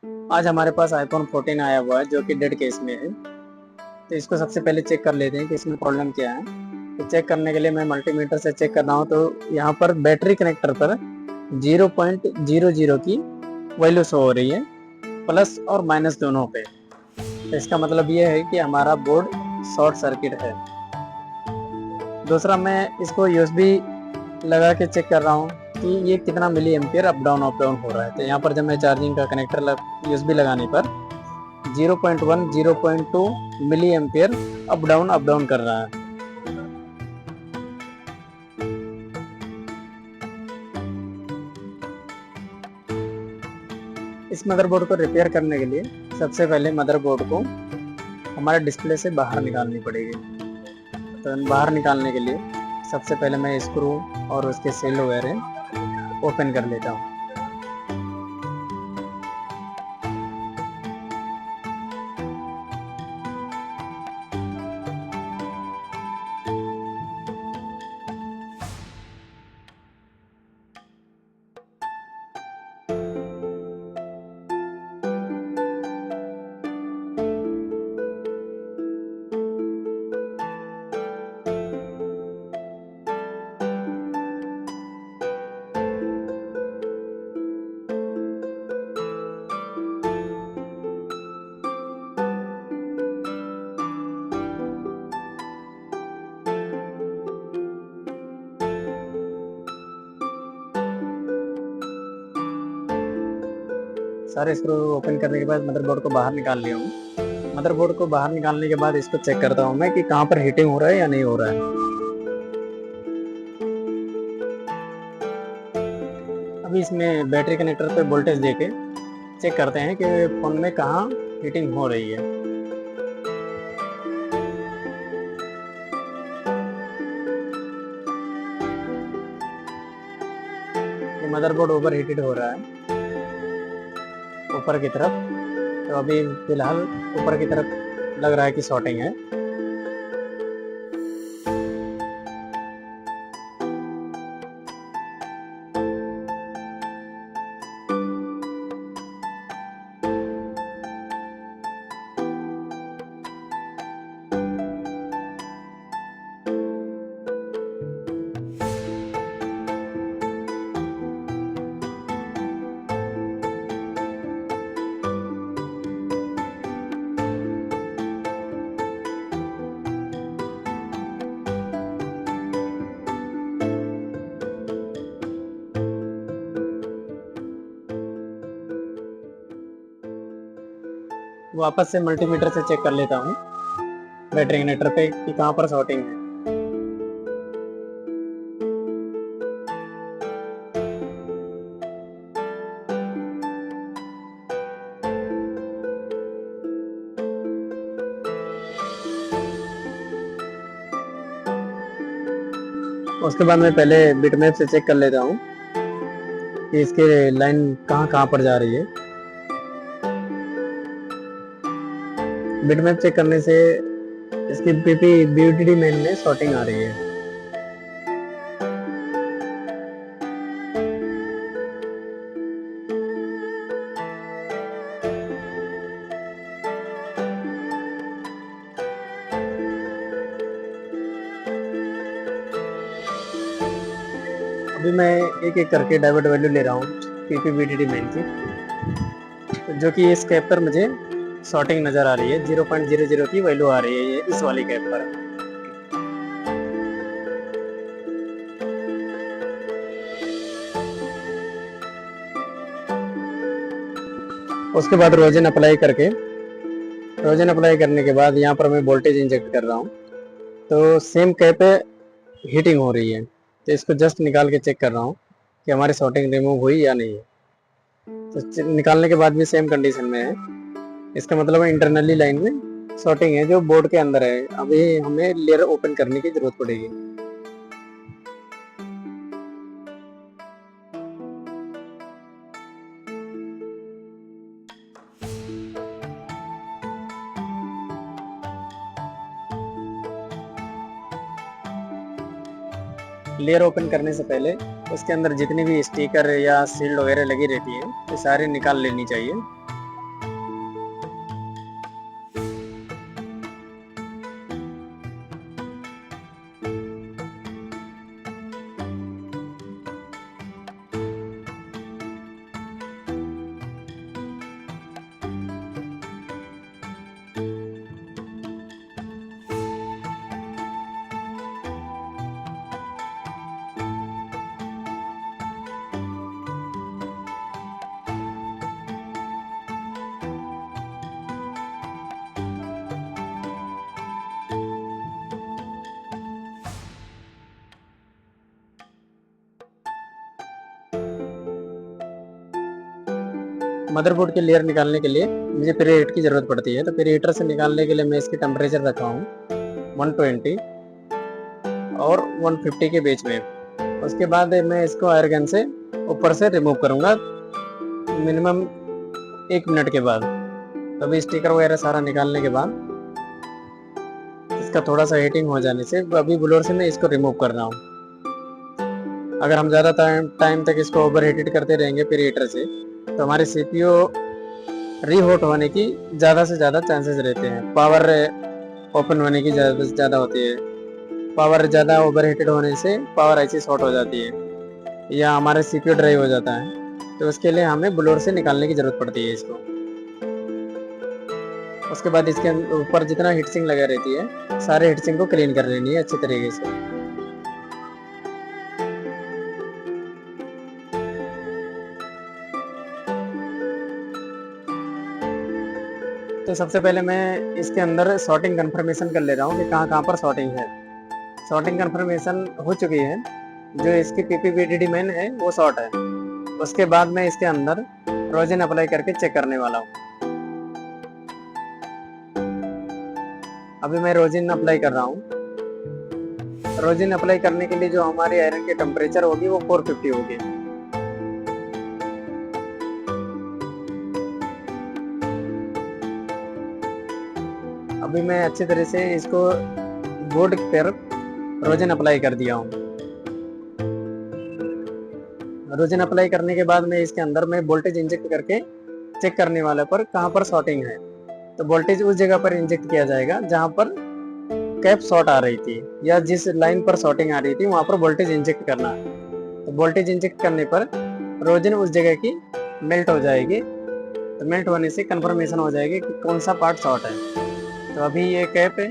आज हमारे पास iPhone 14 आया हुआ है जो कि डेड केस में है। तो इसको सबसे पहले चेक कर लेते हैं कि इसमें प्रॉब्लम क्या है। तो चेक करने के लिए मैं मल्टीमीटर से चेक कर रहा हूँ, तो यहाँ पर बैटरी कनेक्टर पर 0.00 की वैल्यू शो हो रही है, प्लस और माइनस दोनों पे। तो इसका मतलब ये है कि हमारा बोर्ड शॉर्ट सर्किट है। दूसरा, मैं इसको यूएसबी लगा के चेक कर रहा हूँ कि ये कितना मिली एम्पियर अप डाउन हो रहा है। तो यहाँ पर जब मैं चार्जिंग का कनेक्टर यूएसबी लगाने पर 0.1 0.2 मिली एम्पियर अप डाउन कर रहा है। इस मदरबोर्ड को रिपेयर करने के लिए सबसे पहले मदरबोर्ड को हमारे डिस्प्ले से बाहर निकालनी पड़ेगी। तो बाहर निकालने के लिए सबसे पहले मैं स्क्रू और उसके सेल वगैरह ओपन कर लेता हूँ। सारे स्क्रू ओपन करने के बाद मदरबोर्ड को बाहर निकाल लिया हूँ। मदरबोर्ड को बाहर निकालने के बाद इसको चेक करता हूँ मैं कि कहाँ पर हीटिंग हो रहा है या नहीं हो रहा है। अभी इसमें बैटरी कनेक्टर पे वोल्टेज देके चेक करते हैं कि फोन में कहाँ हीटिंग हो रही है। ये मदरबोर्ड ओवर हीटेड हो रहा है ऊपर की तरफ। तो अभी फिलहाल ऊपर की तरफ लग रहा है कि शॉर्टिंग है। वापस से मल्टीमीटर से चेक कर लेता हूँ बैटरी कनेक्टर पे कि कहाँ पर शॉर्टिंग है। उसके बाद मैं पहले बिटमैप से चेक कर लेता हूँ कि इसके लाइन कहाँ कहाँ पर जा रही है। बिटमैप चेक करने से इसकी पीपी बीटीडी मेन में शॉर्टिंग आ रही है। अभी मैं एक एक करके डायोड वैल्यू ले रहा हूँ पीपी बीटीडी मेन की, जो कि इस कैप पर मुझे शॉर्टिंग नजर आ रही है। 0.00 की वैल्यू आ रही है ये इस वाली कैप पर। उसके बाद रोजन अप्लाई करने के बाद यहाँ पर मैं वोल्टेज इंजेक्ट कर रहा हूँ। तो सेम कैप पे हीटिंग हो रही है। तो इसको जस्ट निकाल के चेक कर रहा हूँ कि हमारी शॉर्टिंग रिमूव हुई या नहीं है। तो निकालने के बाद भी सेम कंडीशन में है। इसका मतलब है इंटरनली लाइन में शॉर्टिंग है जो बोर्ड के अंदर है। अभी हमें लेयर ओपन करने की जरूरत पड़ेगी। लेयर ओपन करने से पहले उसके अंदर जितनी भी स्टिकर या सील्ड वगैरह लगी रहती है ये सारी निकाल लेनी चाहिए। मदरबोर्ड की लेयर निकालने के लिए मुझे प्री हीट की ज़रूरत पड़ती है। तो प्री हीटर से निकालने के लिए मैं इसकी टेम्परेचर रखा हूँ 120 और 150 के बीच में। उसके बाद मैं इसको एयर गन से ऊपर से रिमूव करूँगा मिनिमम 1 मिनट के बाद। तो अभी स्टिकर वगैरह सारा निकालने के बाद इसका थोड़ा सा हीटिंग हो जाने से अभी ब्लोअर से मैं इसको रिमूव कर रहा हूँ। अगर हम ज़्यादा टाइम तक इसको ओवर हीटेड करते रहेंगे प्री हीटर से तो हमारे सीपीयू रीहोट होने की ज़्यादा से ज़्यादा चांसेस रहते हैं। पावर ओपन होने की ज़्यादा से ज़्यादा होती है। पावर ज़्यादा ओवर हीटेड होने से पावर ऐसी शॉर्ट हो जाती है या हमारे सीपीयू ड्राई हो जाता है। तो उसके लिए हमें ब्लोअर से निकालने की ज़रूरत पड़ती है इसको। उसके बाद इसके ऊपर जितना हीट सिंक लगा रहती है सारे हीट सिंक को क्लीन कर लेनी है अच्छी तरीके से। तो सबसे पहले मैं इसके अंदर सॉर्टिंग कंफर्मेशन कर ले रहा हूँ कि कहाँ कहाँ पर सॉर्टिंग है। सॉर्टिंग कंफर्मेशन हो चुकी है। जो इसकी पीपीवीडीडी मेन है वो शॉर्ट है। उसके बाद मैं इसके अंदर रोजन अप्लाई करके चेक करने वाला हूँ। अभी मैं रोजिन अप्लाई कर रहा हूँ। रोजिन अप्लाई करने के लिए जो हमारी आयरन की टेम्परेचर होगी वो 450 होगी। अभी मैं अच्छी तरह से इसको बोर्ड पर रोजन अप्लाई कर दिया हूँ। रोजन अप्लाई करने के बाद मैं इसके अंदर मैं वोल्टेज इंजेक्ट करके चेक करने वाले पर कहाँ पर शॉर्टिंग है। तो वोल्टेज उस जगह पर इंजेक्ट किया जाएगा जहाँ पर कैप शॉर्ट आ रही थी या जिस लाइन पर शॉर्टिंग आ रही थी वहाँ पर वोल्टेज इंजेक्ट करना है। तो वोल्टेज इंजेक्ट करने पर रोजन उस जगह की मेल्ट हो जाएगी। तो मेल्ट होने से कंफर्मेशन हो जाएगी कि कौन सा पार्ट शॉर्ट है। तो अभी ये कैप है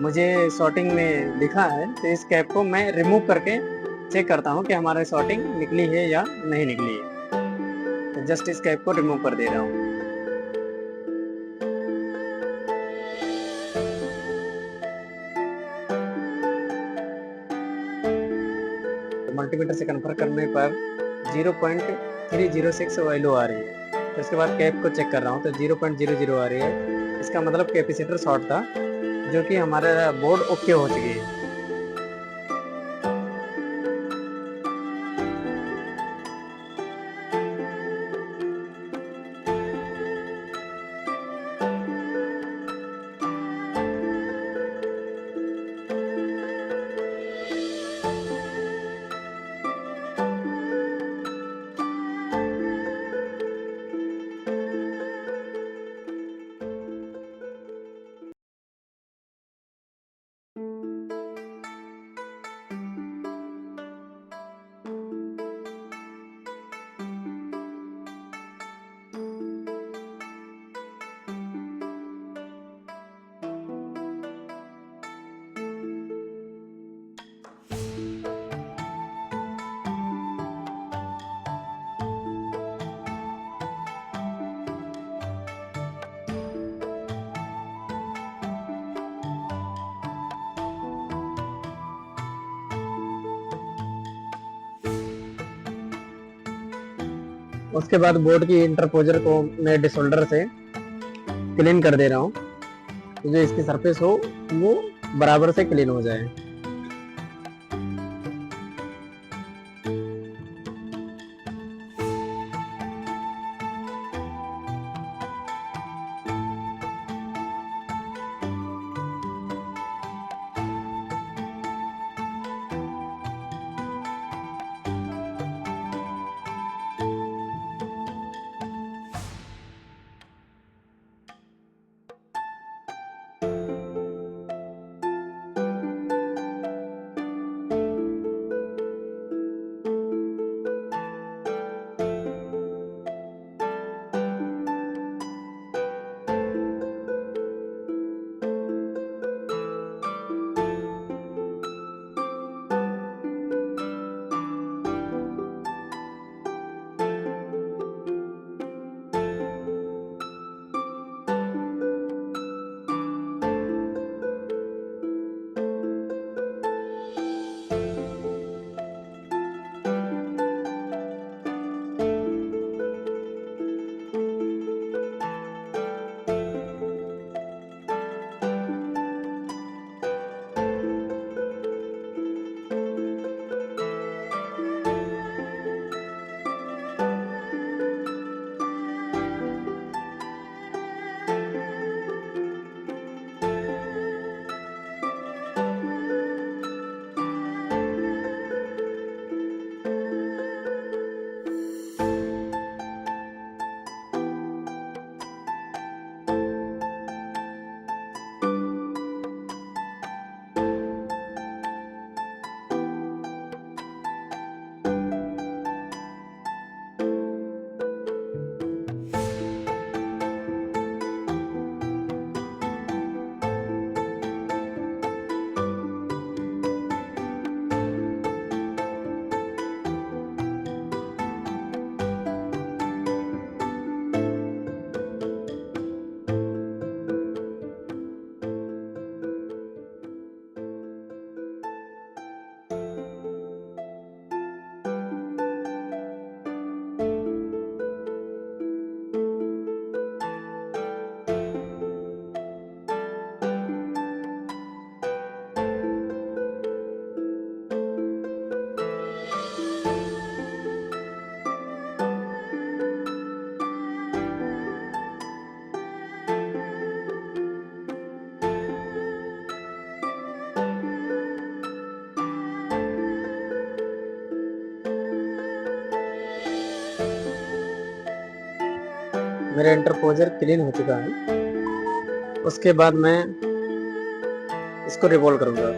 मुझे शॉर्टिंग में दिखा है तो इस कैप को मैं रिमूव करके चेक करता हूँ कि हमारे शॉर्टिंग निकली है या नहीं निकली है। तो जस्ट इस कैप को रिमूव कर दे रहा हूँ। तो मल्टीमीटर से कन्फर्म करने पर 0.306 वैल्यू आ रही है। तो इसके बाद कैप को चेक कर रहा हूँ तो 0.00 आ रही है। इसका मतलब कैपेसिटर शॉर्ट था जो कि हमारा बोर्ड ओके हो चुकी है। उसके बाद बोर्ड की इंटरपोजर को मैं डिसोल्डर से क्लीन कर दे रहा हूँ। जो इसकी सरफेस हो वो बराबर से क्लीन हो जाए। मेरा इंटरपोजर क्लीन हो चुका है। उसके बाद मैं इसको रिवॉल्व करूंगा।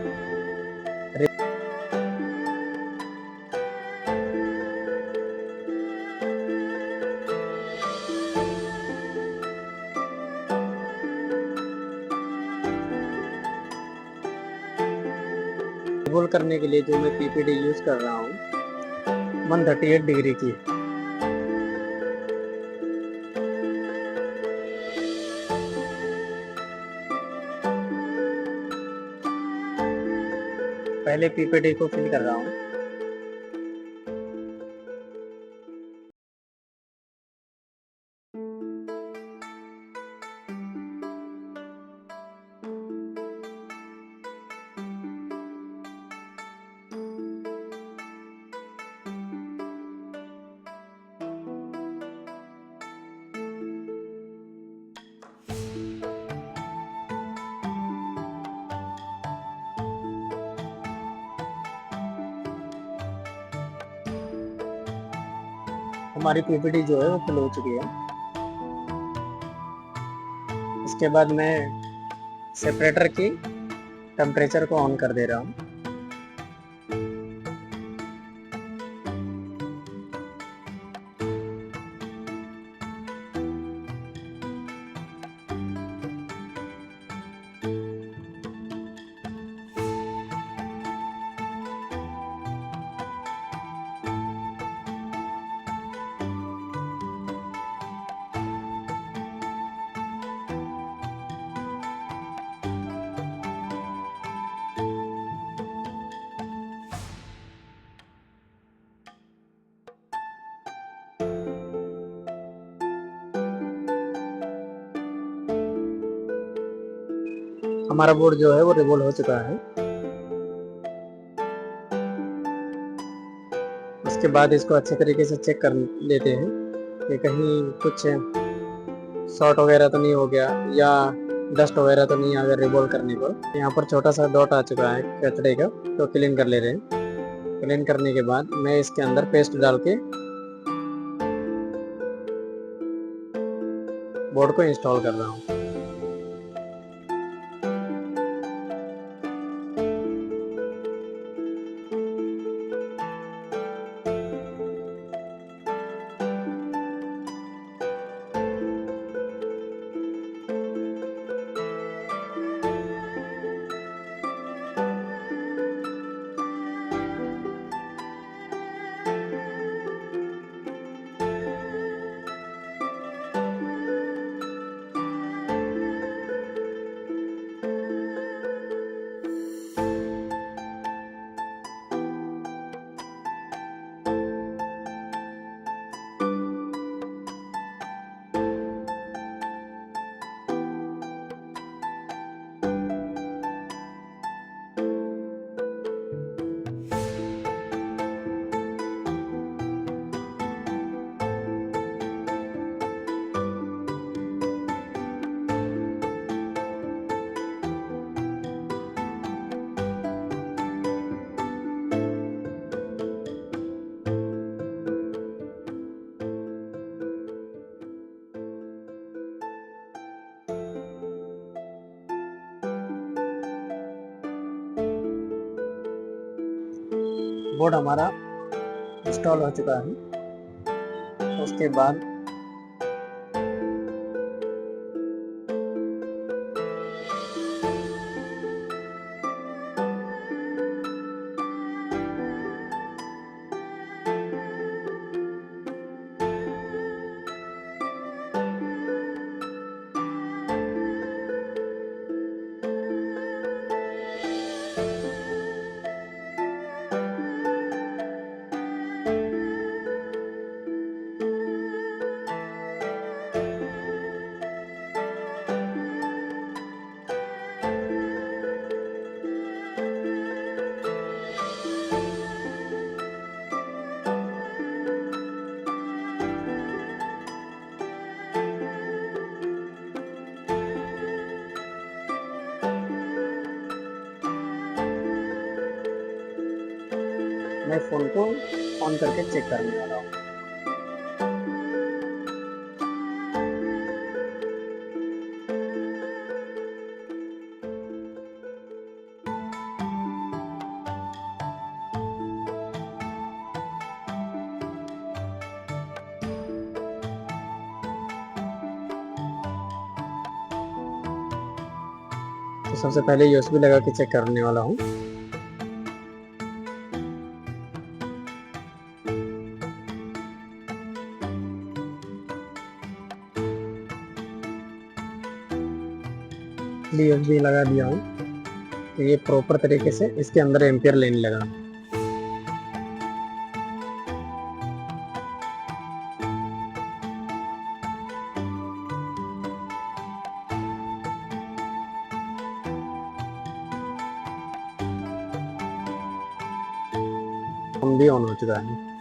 रिवॉल्व करने के लिए जो मैं पीपीडी यूज कर रहा हूँ 138 डिग्री की। पहले पीपीडी को फिल कर रहा हूँ। हमारी पीपीटी जो है वो फिल हो चुकी है। इसके बाद मैं सेपरेटर की टेम्परेचर को ऑन कर दे रहा हूँ। हमारा बोर्ड जो है वो रिवॉल्व हो चुका है। उसके बाद इसको अच्छे तरीके से चेक कर लेते हैं कि कहीं कुछ शॉर्ट वगैरह तो नहीं हो गया या डस्ट वगैरह तो नहीं आ गया रिवॉल्व करने पर। यहाँ पर छोटा सा डॉट आ चुका है कचड़े का, तो क्लीन कर ले रहे हैं। क्लीन करने के बाद मैं इसके अंदर पेस्ट डाल के बोर्ड को इंस्टॉल कर रहा हूँ। बोर्ड हमारा इंस्टॉल हो चुका है। उसके बाद मैं फ़ोन को ऑन करके चेक करने वाला हूँ। तो सबसे पहले यूएसबी लगा के चेक करने वाला हूँ। यूएसबी लगा दिया हूँ, तो ये प्रॉपर तरीके से इसके अंदर एम्पियर लेने लगा। भी ऑन हो चुका है।